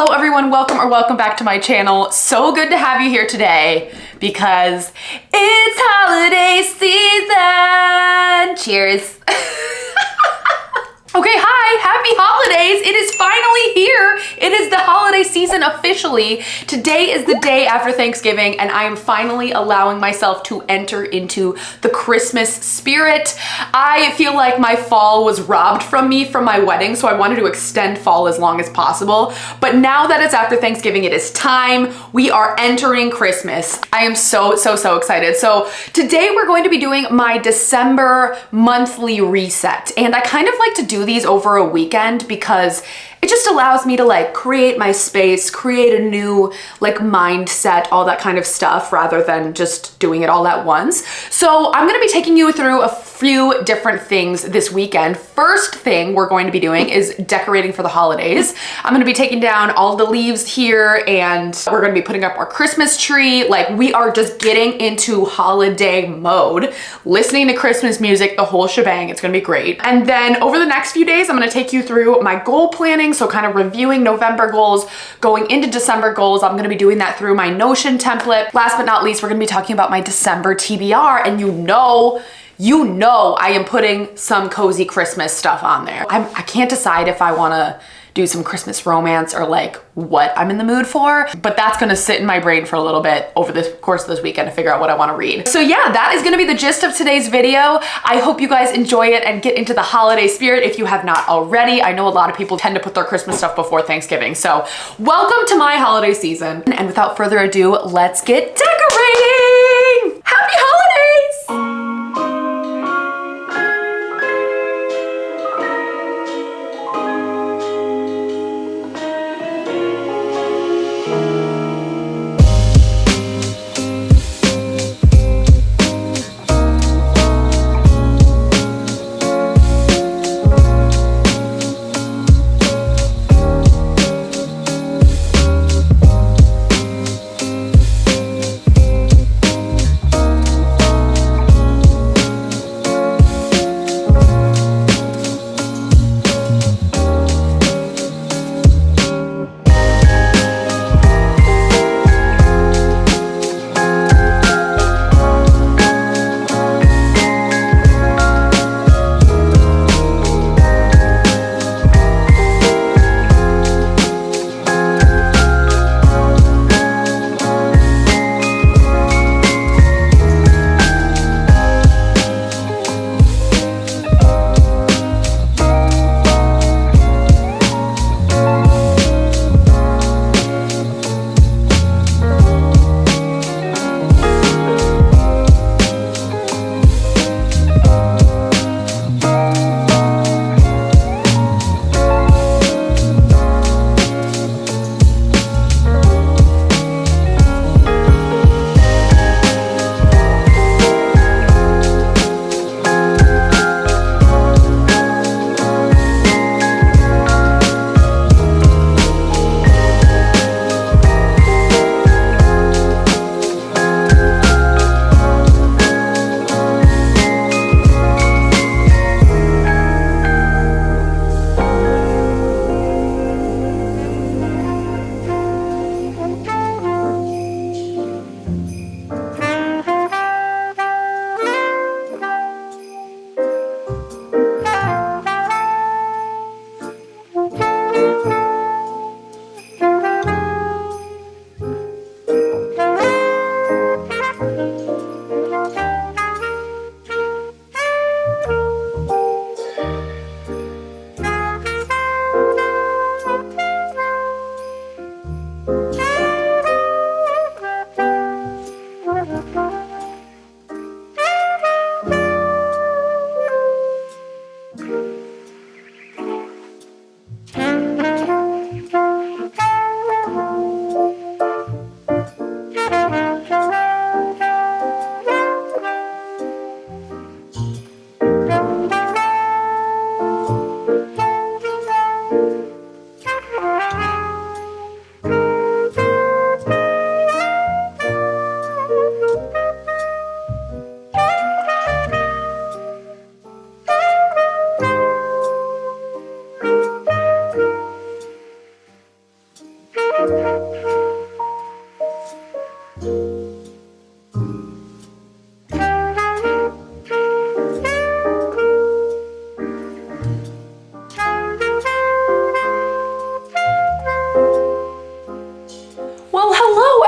Hello everyone, welcome back to my channel. So good to have you here today because it's holiday season. Cheers. Okay, hi, happy holidays. It is finally here. It is the holiday season officially. Today is the day after Thanksgiving and I am finally allowing myself to enter into the Christmas spirit. I feel like my fall was robbed from me from my wedding, so I wanted to extend fall as long as possible. But now that it's after Thanksgiving, it is time. We are entering Christmas. I am so excited. So today we're going to be doing my December monthly reset. And I kind of like to do these over a weekend because it just allows me to like create my space, create a new like mindset, all that kind of stuff, rather than just doing it all at once. So I'm gonna be taking you through a few different things this weekend. First thing we're going to be doing is decorating for the holidays. I'm gonna be taking down all the leaves here and we're gonna be putting up our Christmas tree. Like we are just getting into holiday mode, listening to Christmas music, the whole shebang. It's gonna be great. And then over the next few days, I'm gonna take you through my goal planning. So kind of reviewing November goals, going into December goals. I'm gonna be doing that through my Notion template. Last but not least, we're gonna be talking about my December TBR, and you know I am putting some cozy Christmas stuff on there. I can't decide if I wanna do some Christmas romance or like what I'm in the mood for, but that's gonna sit in my brain for a little bit over the course of this weekend to figure out what I wanna read. So yeah, that is gonna be the gist of today's video. I hope you guys enjoy it and get into the holiday spirit if you have not already. I know a lot of people tend to put their Christmas stuff before Thanksgiving. So welcome to my holiday season. And without further ado, let's get decorating! Happy holidays!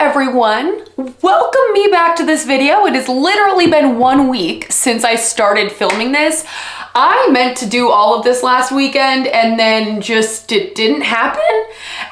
Everyone, welcome me back to this video. It has literally been 1 week since I started filming this. I meant to do all of this last weekend and then just it didn't happen.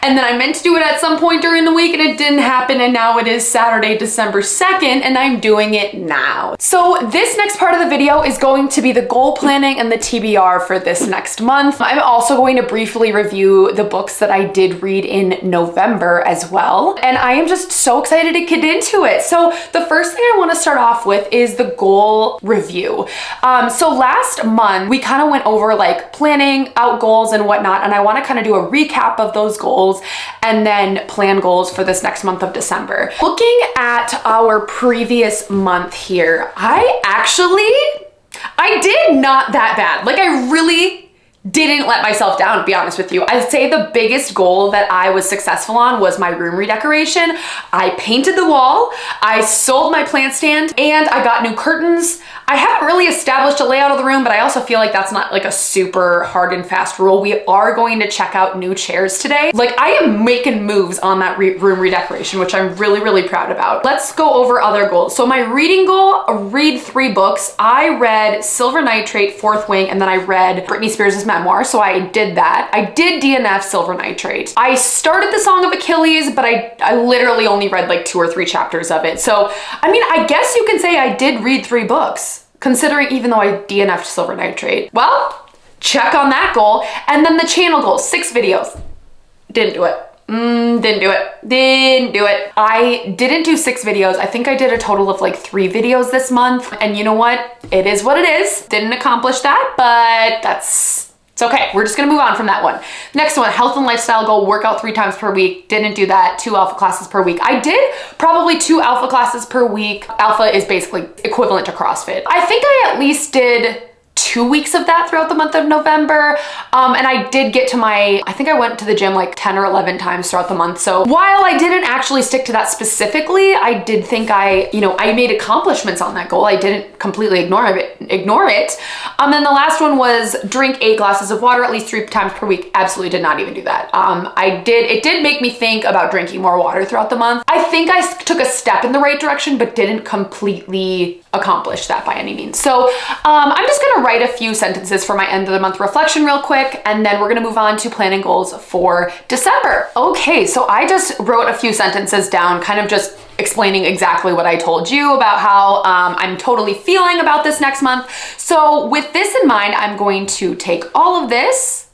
And then I meant to do it at some point during the week and it didn't happen, and now it is Saturday, December 2nd, and I'm doing it now. So this next part of the video is going to be the goal planning and the TBR for this next month. I'm also going to briefly review the books that I did read in November as well. And I am just so excited to get into it. So the first thing I want to start off with is the goal review. So last month, we kind of went over like planning out goals and whatnot, and I want to kind of do a recap of those goals and then plan goals for this next month of December. Looking at our previous month here, I did not that bad. Like, I really didn't let myself down, to be honest with you. I'd say the biggest goal that I was successful on was my room redecoration. I painted the wall, I sold my plant stand, and I got new curtains. I haven't really established a layout of the room, but I also feel like that's not like a super hard and fast rule. We are going to check out new chairs today. Like, I am making moves on that room redecoration, which I'm really, really proud about. Let's go over other goals. So my reading goal, read 3 books. I read Silver Nitrate, Fourth Wing, and then I read Britney Spears' memoir. So I did that. I did DNF Silver Nitrate. I started the Song of Achilles, but I literally only read like 2 or 3 chapters of it. So, I mean, I guess you can say I did read 3 books, considering even though I DNF'd Silver Nitrate. Well, check on that goal. And then the channel goal, 6 videos. Didn't do it. Didn't do it. I didn't do 6 videos. I think I did a total of like 3 videos this month. And you know what? It is what it is. Didn't accomplish that, but it's okay. We're just gonna move on from that one. Next one, health and lifestyle goal, workout 3 times per week. Didn't do that. 2 alpha classes per week. I did probably 2 alpha classes per week. Alpha is basically equivalent to CrossFit. I think I at least did 2 weeks of that throughout the month of November. And I did get to I think I went to the gym like 10 or 11 times throughout the month. So while I didn't actually stick to that specifically, I did think I made accomplishments on that goal. I didn't completely ignore it. And then the last one was drink 8 glasses of water at least 3 times per week. Absolutely did not even do that. It did make me think about drinking more water throughout the month. I think I took a step in the right direction, but didn't completely accomplish that by any means. So I'm just gonna write a few sentences for my end of the month reflection real quick, and then we're gonna move on to planning goals for December. Okay, so I just wrote a few sentences down, kind of just explaining exactly what I told you about how I'm totally feeling about this next month. So with this in mind, I'm going to take all of this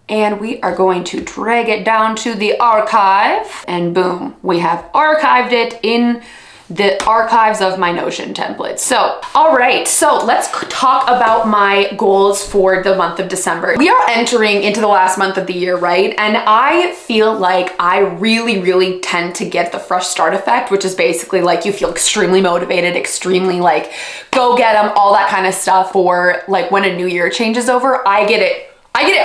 and we are going to drag it down to the archive, and boom, we have archived it in the archives of my Notion templates. So, all right, so let's talk about my goals for the month of December. We are entering into the last month of the year, right? And I feel like I really, really tend to get the fresh start effect, which is basically like you feel extremely motivated, extremely like go get them, all that kind of stuff for like when a new year changes over. I get it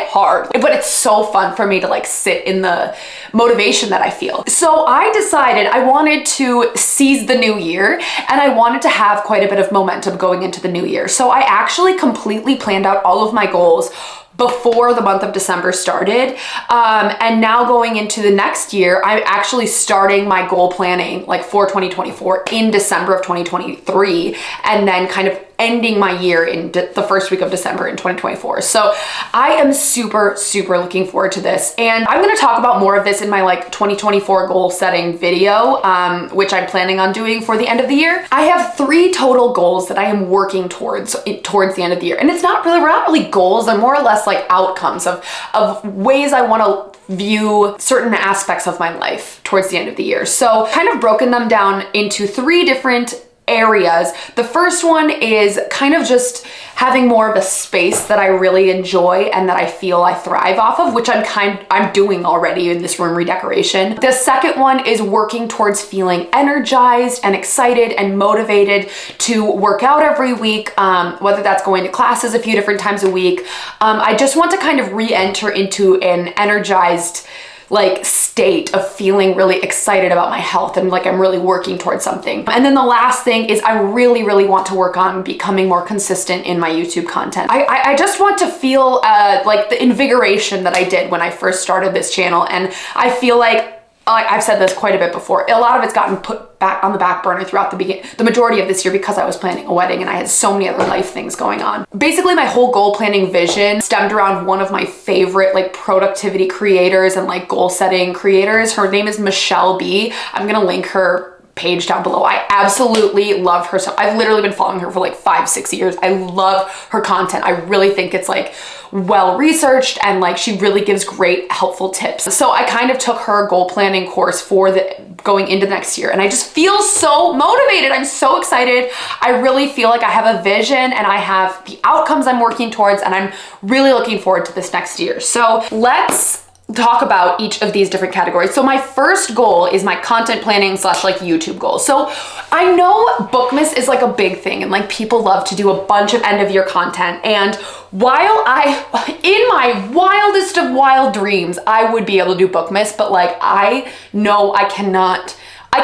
hard, but it's so fun for me to like sit in the motivation that I feel. So I decided I wanted to seize the new year and I wanted to have quite a bit of momentum going into the new year. So I actually completely planned out all of my goals before the month of December started. And now going into the next year, I'm actually starting my goal planning like for 2024 in December of 2023, and then kind of ending my year in the first week of December in 2024. So I am super, super looking forward to this. And I'm gonna talk about more of this in my like 2024 goal setting video, which I'm planning on doing for the end of the year. I have 3 total goals that I am working towards the end of the year. And it's not really goals, they're more or less like outcomes of ways I wanna view certain aspects of my life towards the end of the year. So kind of broken them down into 3 different areas. The first one is kind of just having more of a space that I really enjoy and that I feel I thrive off of, which I'm doing already in this room redecoration. The second one is working towards feeling energized and excited and motivated to work out every week, whether that's going to classes a few different times a week. I just want to kind of re-enter into an energized like state of feeling really excited about my health and like I'm really working towards something. And then the last thing is I really, really want to work on becoming more consistent in my YouTube content. I just want to feel like the invigoration that I did when I first started this channel. And I feel like I've said this quite a bit before, a lot of it's gotten put back on the back burner throughout the majority of this year because I was planning a wedding and I had so many other life things going on. Basically, my whole goal planning vision stemmed around one of my favorite like productivity creators and like goal setting creators. Her name is Michelle B. I'm gonna link her page down below. I absolutely love her. So I've literally been following her for like 5-6 years. I love her content. I really think it's like well researched and like she really gives great helpful tips. So I kind of took her goal planning course for going into next year and I just feel so motivated. I'm so excited. I really feel like I have a vision and I have the outcomes I'm working towards and I'm really looking forward to this next year. So let's talk about each of these different categories. So my first goal is my content planning / like YouTube goals. So I know Bookmas is like a big thing and like people love to do a bunch of end of year content. And while in my wildest of wild dreams, I would be able to do Bookmas, but like I know I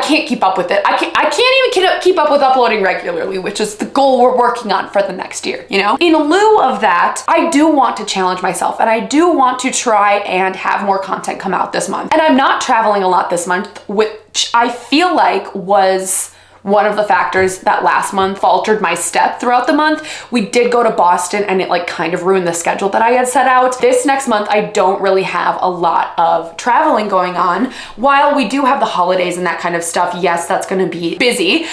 can't keep up with it. I can't even keep up with uploading regularly, which is the goal we're working on for the next year, you know? In lieu of that, I do want to challenge myself and I do want to try and have more content come out this month. And I'm not traveling a lot this month, which I feel like was one of the factors that last month faltered my step throughout the month. We did go to Boston and it like kind of ruined the schedule that I had set out. This next month, I don't really have a lot of traveling going on. While we do have the holidays and that kind of stuff, yes, that's gonna be busy.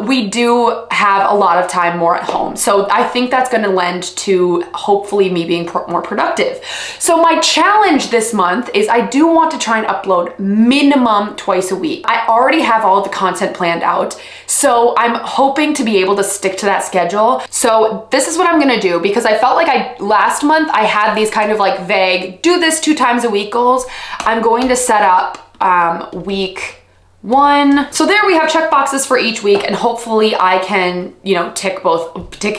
We do have a lot of time more at home. So I think that's gonna lend to hopefully me being more productive. So my challenge this month is I do want to try and upload minimum twice a week. I already have all of the content planned out. So I'm hoping to be able to stick to that schedule. So this is what I'm gonna do because I felt like last month I had these kind of like vague, do this 2 times a week goals. I'm going to set up week 1. So there we have check boxes for each week and hopefully I can, you know, tick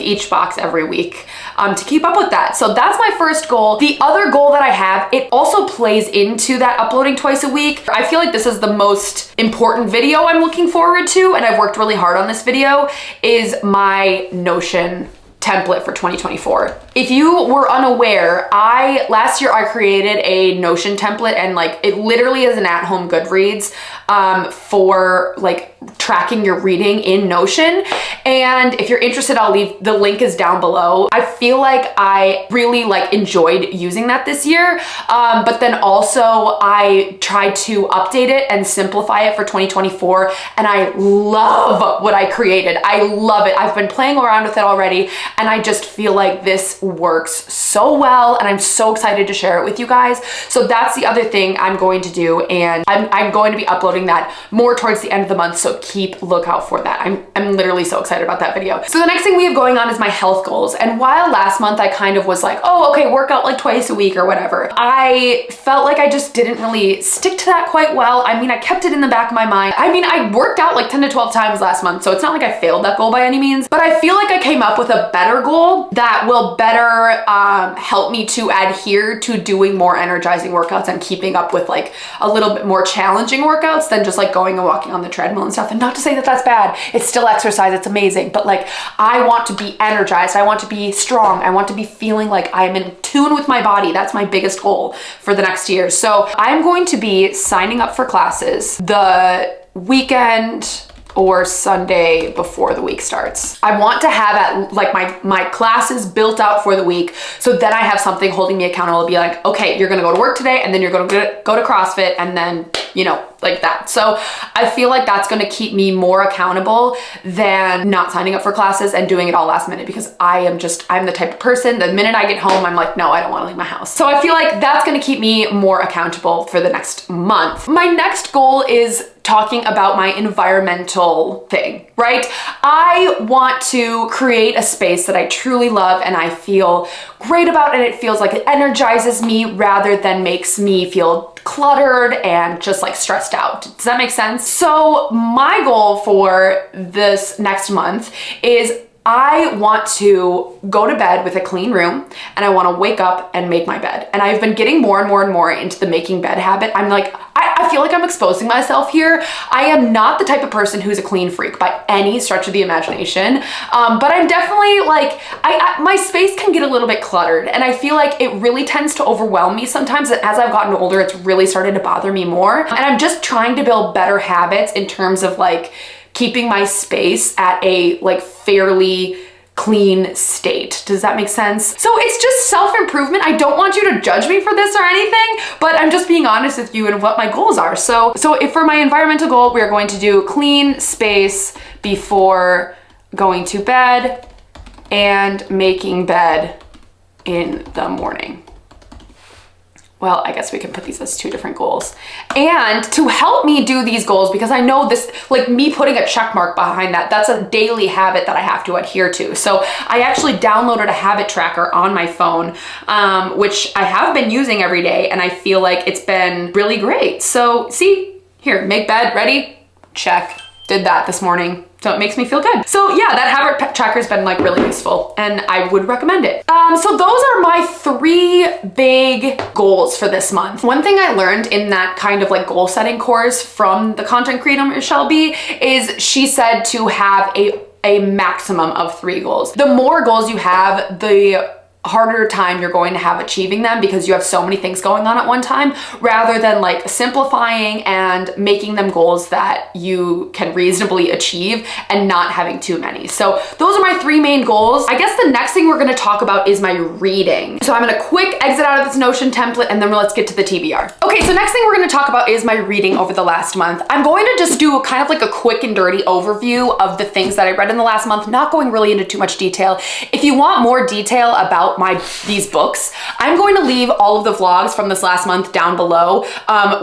each box every week to keep up with that. So that's my first goal. The other goal that I have, it also plays into that uploading twice a week. I feel like this is the most important video I'm looking forward to and I've worked really hard on this video, is my Notion template for 2024. If you were unaware, last year I created a Notion template and like it literally is an at-home Goodreads for like tracking your reading in Notion. And if you're interested, I'll leave, the link is down below. I feel like I really like enjoyed using that this year. But then also I tried to update it and simplify it for 2024. And I love what I created. I love it. I've been playing around with it already. And I just feel like this works so well. And I'm so excited to share it with you guys. So that's the other thing I'm going to do. And I'm going to be uploading that more towards the end of the month. So keep lookout for that. I'm literally so excited about that video. So the next thing we have going on is my health goals. And while last month I kind of was like, oh, okay, work out like twice a week or whatever, I felt like I just didn't really stick to that quite well. I mean, I kept it in the back of my mind. I mean, I worked out like 10 to 12 times last month, so it's not like I failed that goal by any means, but I feel like I came up with a better goal that will better help me to adhere to doing more energizing workouts and keeping up with like a little bit more challenging workouts than just like going and walking on the treadmill and stuff. And not to say that that's bad, it's still exercise, it's amazing, but like I want to be energized, I want to be strong, I want to be feeling like I'm in tune with my body. That's my biggest goal for the next year. So I'm going to be signing up for classes the weekend or Sunday before the week starts. I want to have my classes built out for the week, so then I have something holding me accountable to be like, okay, you're gonna go to work today and then you're gonna go to CrossFit and then, you know, like that. So I feel like that's gonna keep me more accountable than not signing up for classes and doing it all last minute, because I'm the type of person, the minute I get home, I'm like, no, I don't wanna leave my house. So I feel like that's gonna keep me more accountable for the next month. My next goal is talking about my environmental thing, right? I want to create a space that I truly love and I feel great about, and it feels like it energizes me rather than makes me feel cluttered and just like stressed out. Does that make sense? So my goal for this next month is I want to go to bed with a clean room, and I want to wake up and make my bed. And I've been getting more and more and more into the making bed habit. I'm like, I feel like I'm exposing myself here. I am not the type of person who's a clean freak by any stretch of the imagination. But I'm definitely like, my space can get a little bit cluttered, and I feel like it really tends to overwhelm me sometimes. As I've gotten older, it's really started to bother me more. And I'm just trying to build better habits in terms of like keeping my space at a like fairly clean state. Does that make sense? So it's just self-improvement. I don't want you to judge me for this or anything, but I'm just being honest with you and what my goals are. So if for my environmental goal, we're going to do clean space before going to bed and making bed in the morning. Well, I guess we can put these as two different goals. And to help me do these goals, because I know this, like me putting a check mark behind that, that's a daily habit that I have to adhere to. So I actually downloaded a habit tracker on my phone, which I have been using every day, and I feel like it's been really great. So see, here, make bed, ready, check. Did that this morning. So it makes me feel good. So yeah, that habit tracker's been like really useful, and I would recommend it. So those are my 3 big goals for this month. One thing I learned in that kind of like goal setting course from the content creator Michelle B is she said to have a maximum of 3 goals. The more goals you have, the harder time you're going to have achieving them, because you have so many things going on at one time, rather than like simplifying and making them goals that you can reasonably achieve and not having too many. So those are my 3 main goals. I guess the next thing we're going to talk about is my reading. So I'm going to quick exit out of this Notion template, and then let's get to the TBR. Okay, so next thing we're going to talk about is my reading over the last month. I'm going to just do kind of like a quick and dirty overview of the things that I read in the last month, not going really into too much detail. If you want more detail about these books, I'm going to leave all of the vlogs from this last month down below,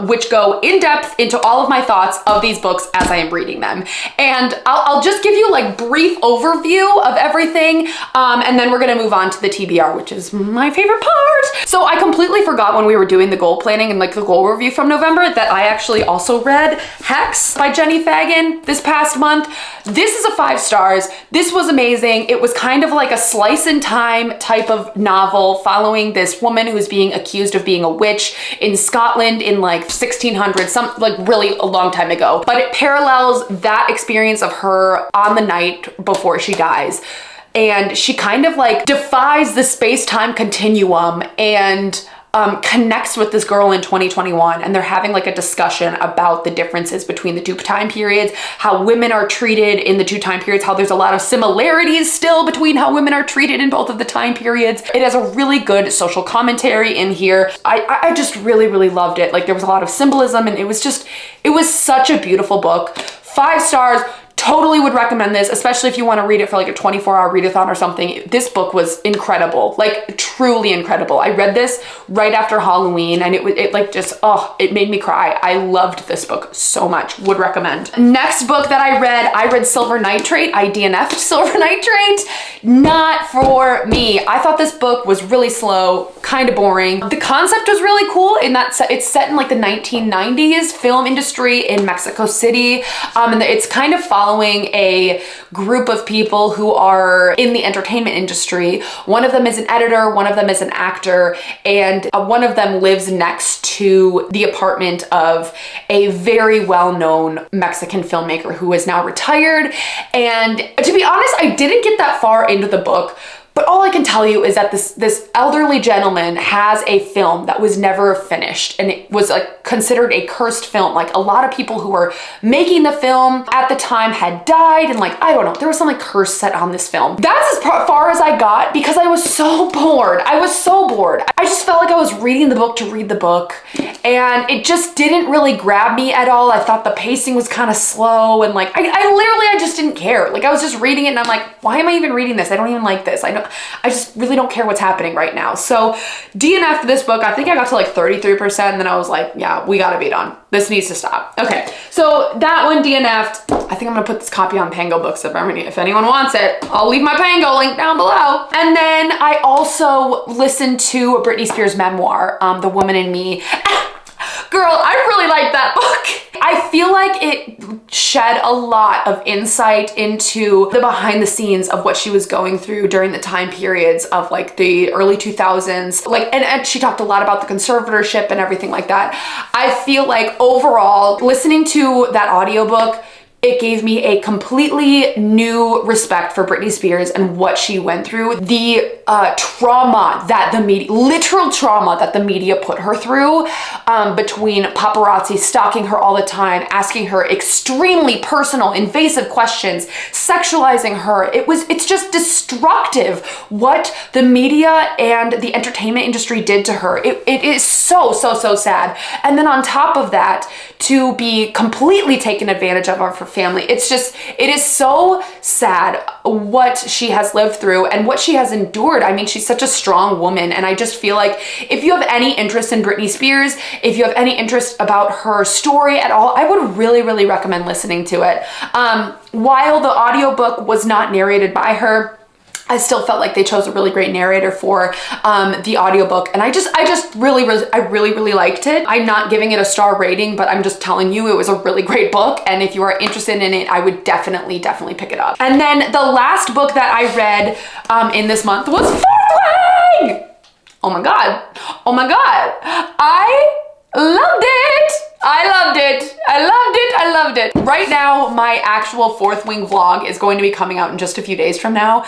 which go in depth into all of my thoughts of these books as I am reading them. And I'll just give you like brief overview of everything, and then we're gonna move on to the TBR, which is my favorite part. So I completely forgot when we were doing the goal planning and like the goal review from November that I actually also read Hex by Jenny Fagan this past month. This is a 5 stars. This was amazing. It was kind of like a slice in time type of novel following this woman who's being accused of being a witch in Scotland in like 1600, like really a long time ago. But it parallels that experience of her on the night before she dies. And she kind of like defies the space-time continuum and connects with this girl in 2021, and they're having like a discussion about the differences between the 2 time periods, how women are treated in the 2 time periods, how there's a lot of similarities still between how women are treated in both of the time periods. It has a really good social commentary in here. I just really, really loved it. Like there was a lot of symbolism, and it was such a beautiful book. 5 stars. Totally would recommend this, especially if you want to read it for like a 24-hour readathon or something. This book was incredible, like truly incredible. I read this right after Halloween, and it like just, oh, it made me cry. I loved this book so much. Would recommend. Next book that I read Silver Nitrate. I DNF'd Silver Nitrate. Not for me. I thought this book was really slow, kind of boring. The concept was really cool in that it's set in like the 1990s film industry in Mexico City, and it's kind of following a group of people who are in the entertainment industry. One of them is an editor, one of them is an actor, and one of them lives next to the apartment of a very well-known Mexican filmmaker who is now retired. And to be honest, I didn't get that far into the book, but all I can tell you is that this elderly gentleman has a film that was never finished, and it was like considered a cursed film. Like a lot of people who were making the film at the time had died, and like, I don't know, there was some like curse set on this film. That's as far as I got, because I was so bored. I was so bored. I just felt like I was reading the book to read the book, and it just didn't really grab me at all. I thought the pacing was kind of slow, and like, I just didn't care. Like I was just reading it, and I'm like, why am I even reading this? I don't even like this. I just really don't care what's happening right now. So DNF'd this book. I think I got to like 33%, and then I was like, yeah, we gotta be done. This needs to stop. Okay, so that one DNF'd. I think I'm gonna put this copy on Pango Books if anyone wants it. I'll leave my Pango link down below. And then I also listened to Britney Spears' memoir, The Woman in Me. Girl, I really like that book. I feel like like it shed a lot of insight into the behind the scenes of what she was going through during the time periods of like the early 2000s. Like, and she talked a lot about the conservatorship and everything like that. I feel like overall, listening to that audiobook, it gave me a completely new respect for Britney Spears and what she went through. The trauma that the media, literal trauma that the media put her through, between paparazzi stalking her all the time, asking her extremely personal, invasive questions, sexualizing her. It's just destructive what the media and the entertainment industry did to her. It is so sad. And then on top of that, to be completely taken advantage of her family. It is so sad what she has lived through and what she has endured. I mean, she's such a strong woman, and I just feel like if you have any interest in Britney Spears, if you have any interest about her story at all, I would really recommend listening to it. While the audiobook was not narrated by her, I still felt like they chose a really great narrator for the audiobook, and I really liked it. I'm not giving it a star rating, but I'm just telling you it was a really great book, and if you are interested in it, I would definitely pick it up. And then the last book that I read in this month was Fourth Wing! Oh my god. I loved it! I loved it. Right now, my actual Fourth Wing vlog is going to be coming out in just a few days from now.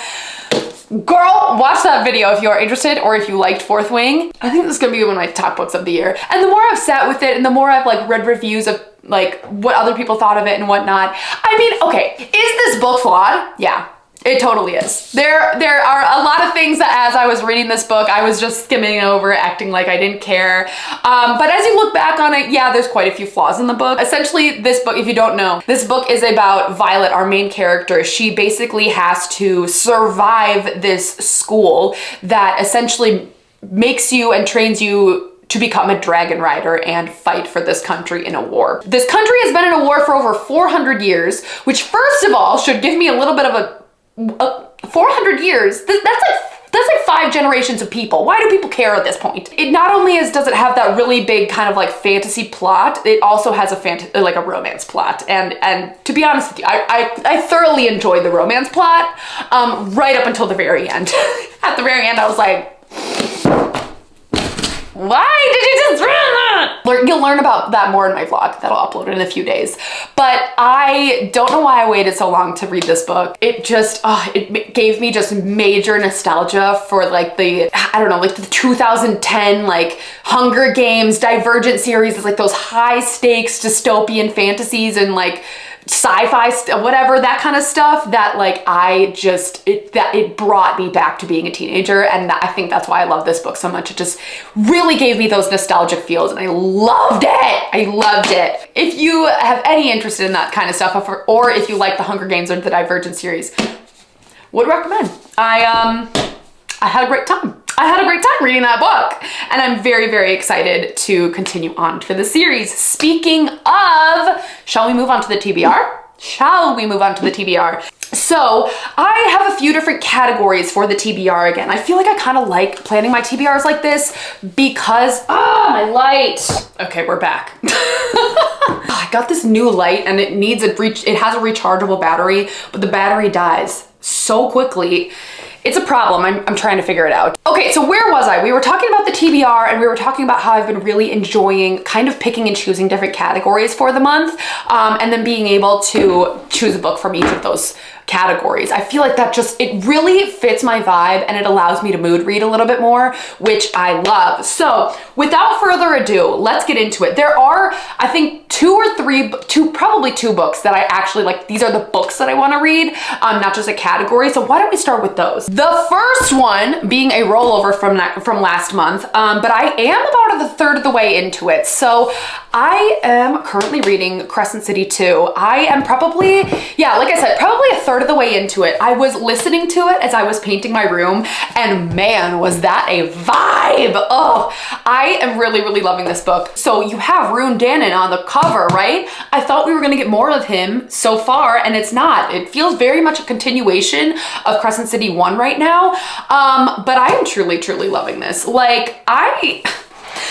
Girl, watch that video if you're interested or if you liked Fourth Wing. I think this is gonna be one of my top books of the year. And the more I've sat with it and the more I've like read reviews of like what other people thought of it and whatnot. I mean, okay, is this book flawed? Yeah. It totally is. There are a lot of things that as I was reading this book, I was just skimming over, acting like I didn't care. But as you look back on it, yeah, there's quite a few flaws in the book. Essentially, this book, if you don't know, this book is about Violet, our main character. She basically has to survive this school that essentially makes you and trains you to become a dragon rider and fight for this country in a war. This country has been in a war for over 400 years, which first of all should give me a little bit of a 400 years, that's like 5 generations of people. Why do people care at this point? It not only does it have that really big kind of like fantasy plot, it also has a romance plot. And to be honest with you, I thoroughly enjoyed the romance plot right up until the very end. At the very end, I was like, why did you just ruin that? You'll learn about that more in my vlog that'll upload in a few days. But I don't know why I waited so long to read this book. It just, it gave me just major nostalgia for like the 2010 like Hunger Games, Divergent series. It's like those high stakes dystopian fantasies and like sci-fi, whatever, that kind of stuff that like it brought me back to being a teenager, and I think that's why I love this book so much. It just really gave me those nostalgic feels, and I loved it. If you have any interest in that kind of stuff, or if you like the Hunger Games or the Divergent series, would recommend. I had a great time. Reading that book, and I'm very excited to continue on for the series. Speaking of, shall we move on to the TBR? So I have a few different categories for the TBR again. I feel like I kind of like planning my TBRs like this because, my light. Okay, we're back. I got this new light and it has a rechargeable battery, but the battery dies so quickly. It's a problem. I'm trying to figure it out. Okay, so where was I? We were talking about the TBR, and we were talking about how I've been really enjoying kind of picking and choosing different categories for the month, and then being able to choose a book from each of those categories. I feel like it really fits my vibe, and it allows me to mood read a little bit more, which I love. So without further ado, let's get into it. There are, I think, probably two books that I actually like. These are the books that I want to read, not just a category. So why don't we start with those? The first one being a rollover from last month, but I am about a third of the way into it. So I am currently reading Crescent City 2. I am probably, like I said, probably a third of the way into it. I was listening to it as I was painting my room, and man, was that a vibe. Oh, I am really loving this book. So you have Rune Dannon on the cover, right? I thought we were gonna get more of him so far, and it's not. It feels very much a continuation of Crescent City 1 right now, but I am truly loving this. Like,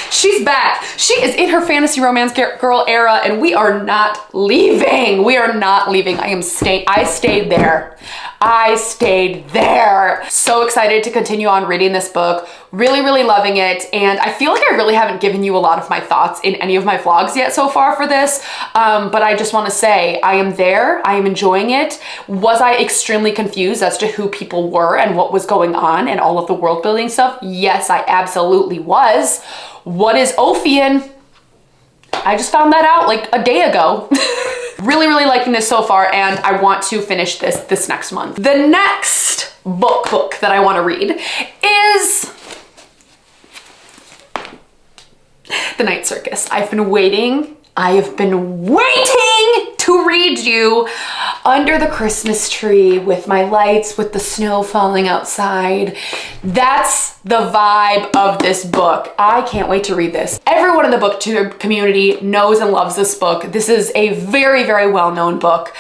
She's back. She is in her fantasy romance girl era, and we are not leaving. We are not leaving. I stayed there. I stayed there. So excited to continue on reading this book. Really, really loving it. And I feel like I really haven't given you a lot of my thoughts in any of my vlogs yet so far for this. But I just want to say I am there. I am enjoying it. Was I extremely confused as to who people were and what was going on and all of the world building stuff? Yes, I absolutely was. What is Ophion? I just found that out like a day ago. Really, really liking this so far, and I want to finish this next month. The next book that I want to read is The Night Circus. I have been waiting to read you under the Christmas tree with my lights, with the snow falling outside. That's the vibe of this book. I can't wait to read this. Everyone in the booktube community knows and loves this book. This is a very, very well-known book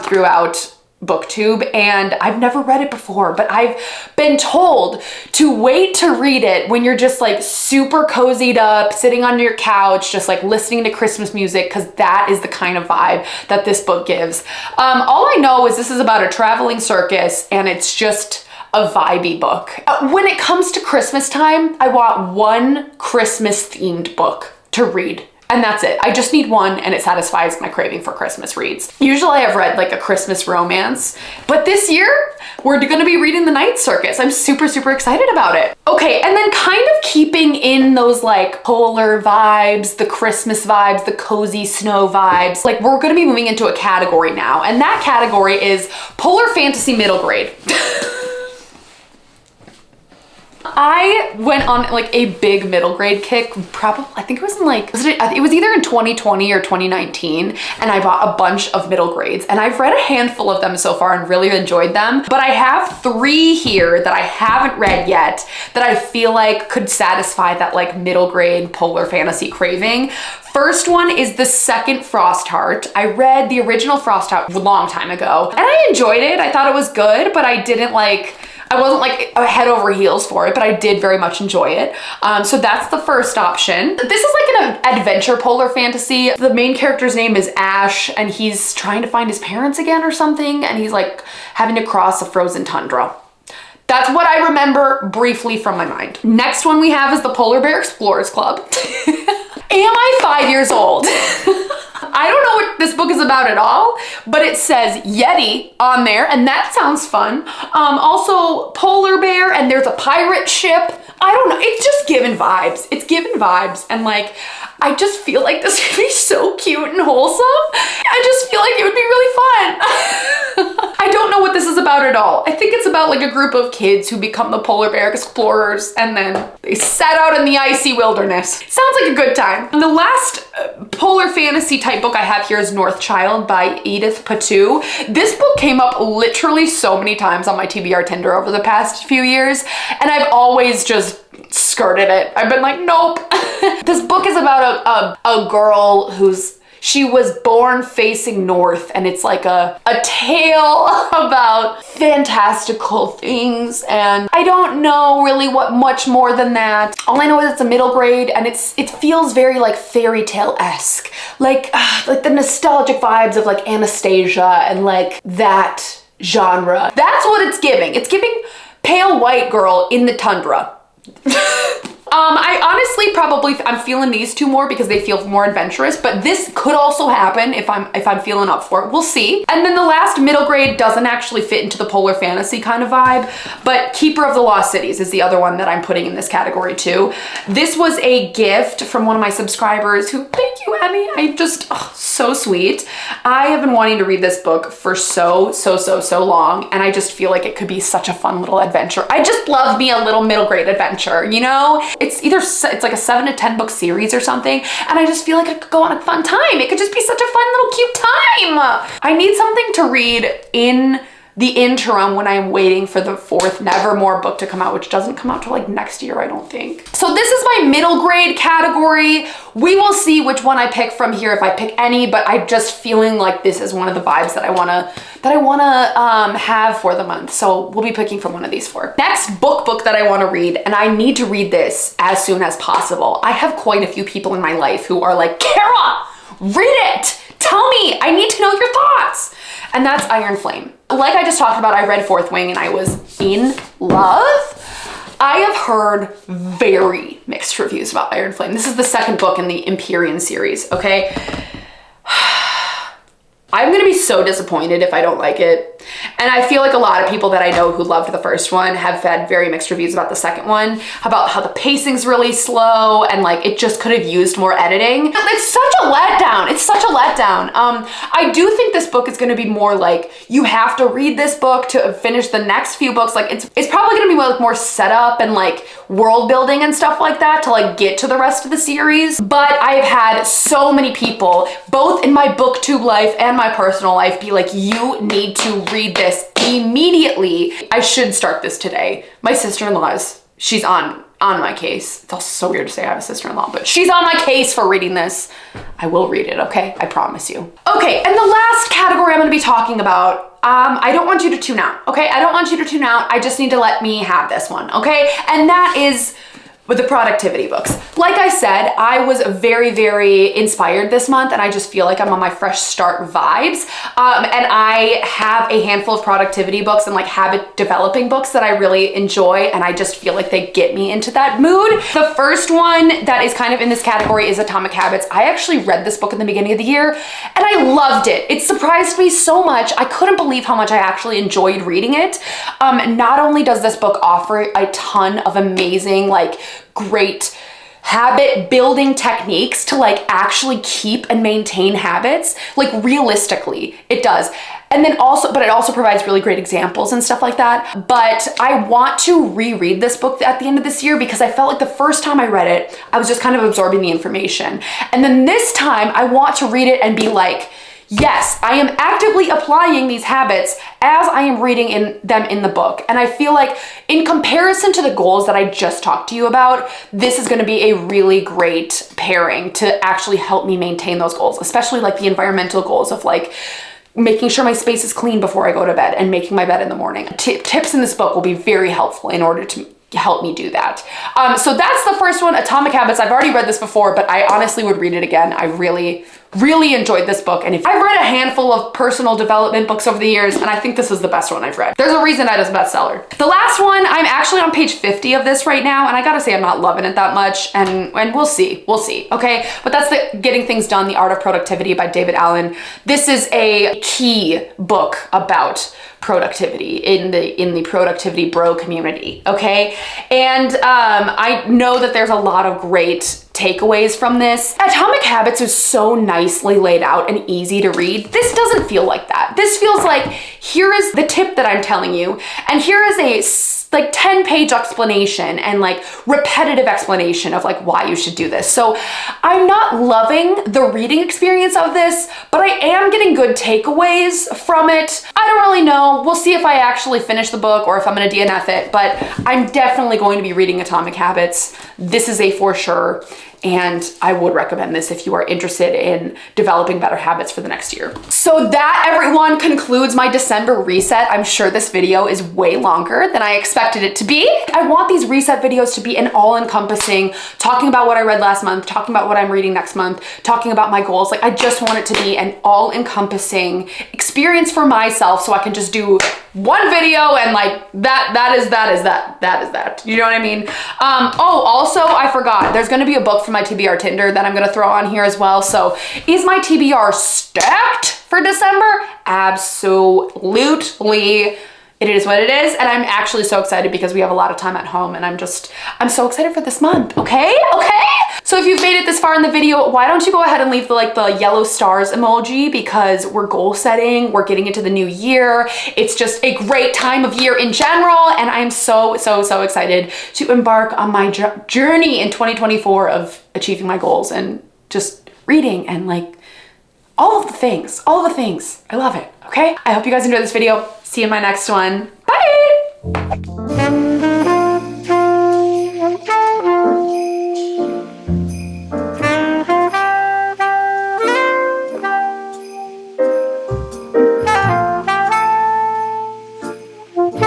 throughout booktube, and I've never read it before, but I've been told to wait to read it when you're just like super cozied up, sitting on your couch, just like listening to Christmas music, because that is the kind of vibe that this book gives. All I know is this is about a traveling circus, and it's just a vibey book. When it comes to Christmas time, I want one Christmas themed book to read. And that's it. I just need one, and it satisfies my craving for Christmas reads. Usually I've read like a Christmas romance, but this year we're gonna be reading The Night Circus. I'm super, super excited about it. Okay, and then kind of keeping in those like polar vibes, the Christmas vibes, the cozy snow vibes, like we're gonna be moving into a category now, and that category is polar fantasy middle grade. I went on like a big middle grade kick, probably, I think it was in like, it was either in 2020 or 2019, and I bought a bunch of middle grades, and I've read a handful of them so far and really enjoyed them, but I have 3 here that I haven't read yet that I feel like could satisfy that like middle grade polar fantasy craving. First one is the second Frostheart. I read the original Frostheart a long time ago, and I enjoyed it. I thought it was good, but I wasn't like head over heels for it, but I did very much enjoy it. So that's the first option. This is like an adventure polar fantasy. The main character's name is Ash, and he's trying to find his parents again or something, and he's like having to cross a frozen tundra. That's what I remember briefly from my mind. Next one we have is the Polar Bear Explorers Club. Am I 5 years old? I don't know what this book is about at all, but it says Yeti on there, and that sounds fun. Also polar bear, and there's a pirate ship. I don't know, it's just giving vibes. It's giving vibes, and like, I just feel like this would be so cute and wholesome. I just feel like it would be really fun. I don't know what this is about at all. I think it's about like a group of kids who become the polar bear explorers, and then they set out in the icy wilderness. Sounds like a good time. And the last polar fantasy type book I have here is Northchild by Edith Patu. This book came up literally so many times on my TBR Tinder over the past few years, and I've always just skirted it. I've been like, nope. This book is about a girl she was born facing north, and it's like a tale about fantastical things, and I don't know really what much more than that. All I know is it's a middle grade, and it feels very like fairy tale-esque, like the nostalgic vibes of like Anastasia and like that genre. That's what it's giving. It's giving pale white girl in the tundra. I honestly I'm feeling these two more because they feel more adventurous, but this could also happen if I'm feeling up for it. We'll see. And then the last middle grade doesn't actually fit into the polar fantasy kind of vibe, but Keeper of the Lost Cities is the other one that I'm putting in this category too. This was a gift from one of my subscribers who, thank you, Emmy. So sweet. I have been wanting to read this book for so long, and I just feel like it could be such a fun little adventure. I just love me a little middle grade adventure, you know? It's like a 7 to 10 book series or something, and I just feel like I could go on a fun time. It could just be such a fun little cute time. I need something to read in the interim when I'm waiting for the 4th Nevermore book to come out, which doesn't come out till like next year, I don't think. So this is my middle grade category. We will see which one I pick from here, if I pick any, but I'm just feeling like this is one of the vibes that I wanna have for the month. So we'll be picking from one of these 4. Next book that I wanna read, and I need to read this as soon as possible. I have quite a few people in my life who are like, Kara, read it. Tell me, I need to know your thoughts. And that's Iron Flame. Like I just talked about, I read Fourth Wing and I was in love. I have heard very mixed reviews about Iron Flame. This is the 2nd book in the Empyrean series, okay? I'm gonna be so disappointed if I don't like it. And I feel like a lot of people that I know who loved the first one have had very mixed reviews about the 2nd one, about how the pacing's really slow and like it just could have used more editing. It's such a letdown. It's such a letdown. I do think this book is gonna be more like, you have to read this book to finish the next few books. Like it's probably gonna be more setup and like world building and stuff like that to like get to the rest of the series. But I've had so many people, both in my booktube life and my personal life, be like, you need to read this immediately. I should start this today. My sister-in-law's, she's on my case. It's also so weird to say I have a sister-in-law, but she's on my case for reading this. I will read it, okay? I promise you. Okay, and the last category I'm gonna be talking about, I don't want you to tune out, okay? I don't want you to tune out. I just need to let me have this one, okay? And that is with the productivity books. Like I said, I was very, very inspired this month and I just feel like I'm on my fresh start vibes. And I have a handful of productivity books and like habit developing books that I really enjoy, and I just feel like they get me into that mood. The first one that is kind of in this category is Atomic Habits. I actually read this book in the beginning of the year and I loved it. It surprised me so much. I couldn't believe how much I actually enjoyed reading it. Not only does this book offer a ton of amazing, like great habit building techniques to like actually keep and maintain habits, like realistically, it does. And then also, but it also provides really great examples and stuff like that. But I want to reread this book at the end of this year because I felt like the first time I read it, I was just kind of absorbing the information. And then this time I want to read it and be like, yes, I am actively applying these habits as I am reading them in the book. And I feel like in comparison to the goals that I just talked to you about, this is gonna be a really great pairing to actually help me maintain those goals, especially like the environmental goals of like making sure my space is clean before I go to bed and making my bed in the morning. Tips in this book will be very helpful in order to help me do that. So that's the first one, Atomic Habits. I've already read this before, but I honestly would read it again. I really enjoyed this book. And I've read a handful of personal development books over the years, and I think this is the best one I've read. There's a reason that is a bestseller. The last one, I'm actually on page 50 of this right now, and I gotta say I'm not loving it that much, and we'll see, okay? But that's the Getting Things Done, The Art of Productivity by David Allen. This is a key book about productivity in the productivity bro community, okay? And I know that there's a lot of great takeaways from this. Atomic Habits is so nicely laid out and easy to read. This doesn't feel like that. This feels like, here is the tip that I'm telling you, and here is a like 10-page explanation and like repetitive explanation of like why you should do this. So I'm not loving the reading experience of this, but I am getting good takeaways from it. I don't really know. We'll see if I actually finish the book or if I'm gonna DNF it, but I'm definitely going to be reading Atomic Habits. This is a for sure. And I would recommend this if you are interested in developing better habits for the next year. So that, everyone, concludes my December reset. I'm sure this video is way longer than I expected it to be. I want these reset videos to be an all-encompassing, talking about what I read last month, talking about what I'm reading next month, talking about my goals. Like, I just want it to be an all-encompassing experience for myself so I can just do one video and like that is that. You know what I mean? Oh, also, I forgot. There's gonna be a book from my TBR Tinder that I'm gonna throw on here as well. So is my TBR stacked for December? Absolutely. It is what it is, and I'm actually so excited because we have a lot of time at home, and I'm so excited for this month, okay? So if you've made it this far in the video, why don't you go ahead and leave the yellow stars emoji, because we're goal setting, we're getting into the new year. It's just a great time of year in general, and I'm so excited to embark on my journey in 2024 of achieving my goals and just reading and like all of the things. I love it, okay? Okay, I hope you guys enjoyed this video. See you in my next one. Bye!